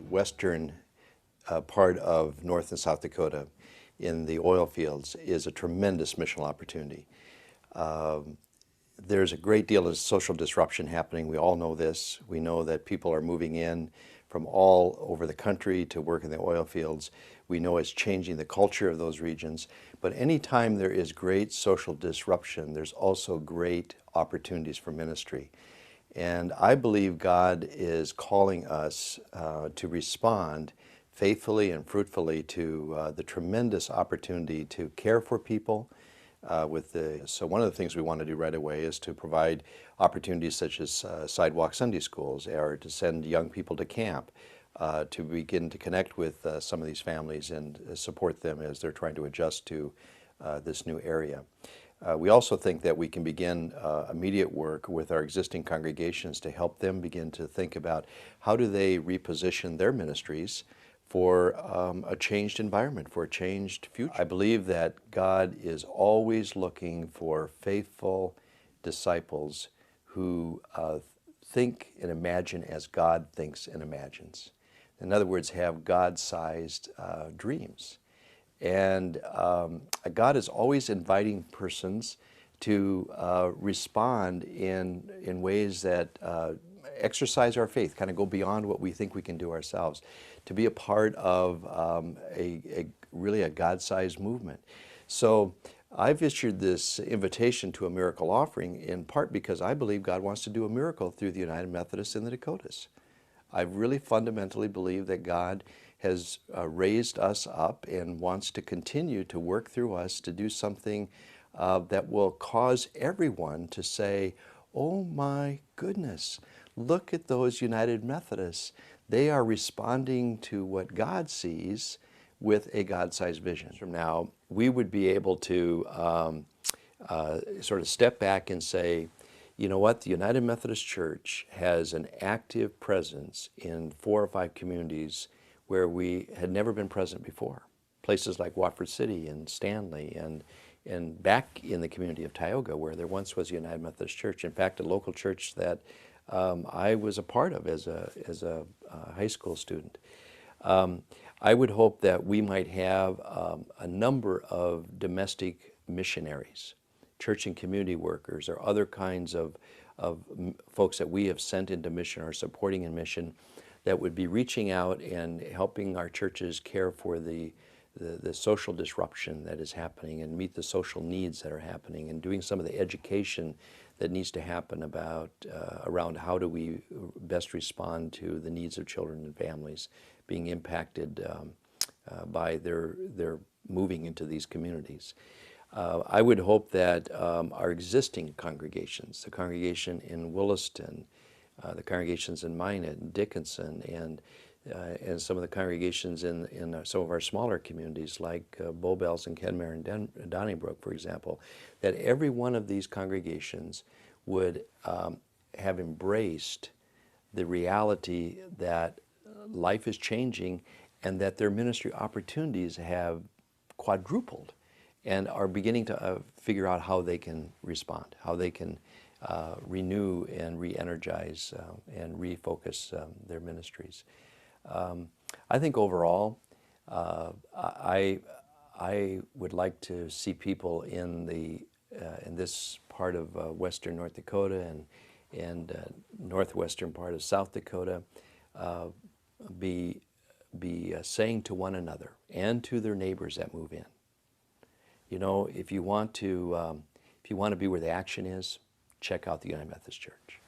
western part of North and South Dakota in the oil fields is a tremendous missional opportunity. There's a great deal of social disruption happening. We all know this. We know that people are moving in from all over the country to work in the oil fields. We know it's changing the culture of those regions. But anytime there is great social disruption, there's also great opportunities for ministry. And I believe God is calling us to respond faithfully and fruitfully to the tremendous opportunity to care for people. So one of the things we want to do right away is to provide opportunities such as sidewalk Sunday schools, or to send young people to camp, to begin to connect with some of these families and support them as they're trying to adjust to this new area. We also think that we can begin immediate work with our existing congregations to help them begin to think about how do they reposition their ministries for a changed environment, for a changed future. I believe that God is always looking for faithful disciples who think and imagine as God thinks and imagines. In other words, have God-sized dreams. And God is always inviting persons to respond in ways that exercise our faith, kind of go beyond what we think we can do ourselves, to be a part of really a God-sized movement. So I've issued this invitation to a miracle offering in part because I believe God wants to do a miracle through the United Methodists in the Dakotas. I really fundamentally believe that God has raised us up and wants to continue to work through us to do something that will cause everyone to say, oh my goodness, look at those United Methodists. They are responding to what God sees with a God-sized vision. From now, we would be able to sort of step back and say, you know what, the United Methodist Church has an active presence in 4 or 5 communities where we had never been present before. Places like Watford City and Stanley and back in the community of Tioga where there once was a United Methodist Church. In fact, a local church that I was a part of as a high school student. I would hope that we might have a number of domestic missionaries, church and community workers, or other kinds of folks that we have sent into mission or supporting in mission that would be reaching out and helping our churches care for the social disruption that is happening and meet the social needs that are happening, and doing some of the education that needs to happen about around how do we best respond to the needs of children and families being impacted by their moving into these communities. I would hope that our existing congregations, the congregation in Williston, the congregations in Minot and Dickinson, and some of the congregations in some of our smaller communities like Bowbells and Kenmare and Donnybrook, for example, that every one of these congregations would have embraced the reality that life is changing and that their ministry opportunities have quadrupled and are beginning to figure out how they can respond, how they can renew and re-energize and refocus their ministries. I think overall, I would like to see people in this part of western North Dakota and northwestern part of South Dakota be saying to one another and to their neighbors that move in, you know, if you want to be where the action is, check out the United Methodist Church.